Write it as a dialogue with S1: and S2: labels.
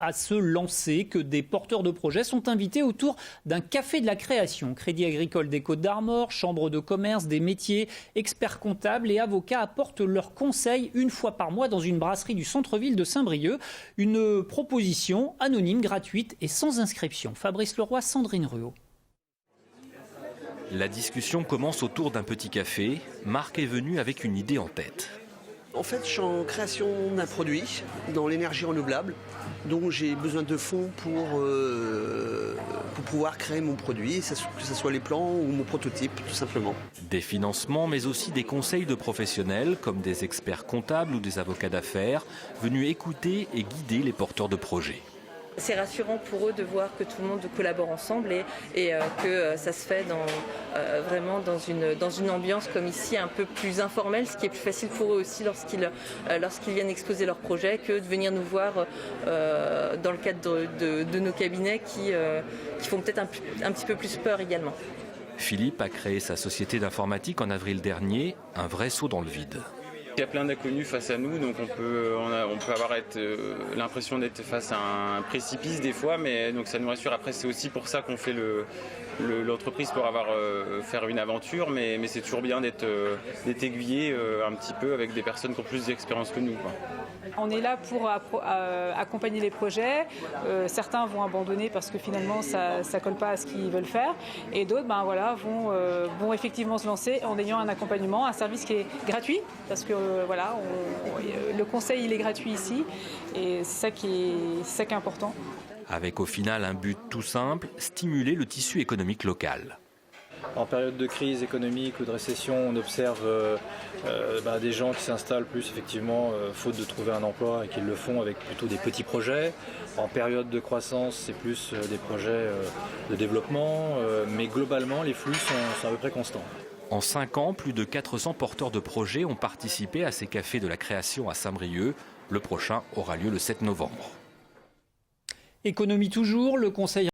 S1: à se lancer, que des porteurs de projets sont invités autour d'un café de la création. Crédit Agricole des Côtes-d'Armor, Chambre de commerce, des métiers, experts comptables et avocats apportent leurs conseils une fois par mois dans une brasserie du centre-ville de Saint-Brieuc. Une proposition anonyme, gratuite et sans inscription. Fabrice Leroy, Sandrine Ruot.
S2: La discussion commence autour d'un petit café. Marc est venu avec une idée en tête.
S3: En fait, je suis en création d'un produit dans l'énergie renouvelable, donc j'ai besoin de fonds pour pouvoir créer mon produit, que ce soit les plans ou mon prototype, tout simplement.
S2: Des financements, mais aussi des conseils de professionnels, comme des experts comptables ou des avocats d'affaires, venus écouter et guider les porteurs de projets.
S4: C'est rassurant pour eux de voir que tout le monde collabore ensemble et que ça se fait vraiment dans une ambiance comme ici un peu plus informelle, ce qui est plus facile pour eux aussi lorsqu'ils viennent exposer leur projet que de venir nous voir dans le cadre de nos cabinets qui font peut-être un petit peu plus peur également.
S2: Philippe a créé sa société d'informatique en avril dernier, un vrai saut dans le vide.
S5: Il y a plein d'inconnus face à nous, donc on peut avoir l'impression d'être face à un précipice des fois, mais donc ça nous rassure. Après, c'est aussi pour ça qu'on fait l'entreprise pour faire une aventure, mais c'est toujours bien d'être aiguillé un petit peu avec des personnes qui ont plus d'expérience que nous, quoi.
S6: On est là pour accompagner les projets. Certains vont abandonner parce que finalement ça ne colle pas à ce qu'ils veulent faire, et d'autres vont effectivement se lancer en ayant un accompagnement, un service qui est gratuit, parce que le conseil il est gratuit ici, et c'est ça qui est important.
S2: Avec au final un but tout simple, stimuler le tissu économique local.
S7: En période de crise économique ou de récession, on observe des gens qui s'installent plus effectivement faute de trouver un emploi et qui le font avec plutôt des petits projets. En période de croissance, c'est plus des projets de développement, mais globalement les flux sont à peu près constants.
S2: En 5 ans, plus de 400 porteurs de projets ont participé à ces cafés de la création à Saint-Brieuc. Le prochain aura lieu le 7 novembre.
S1: Économie toujours, le conseil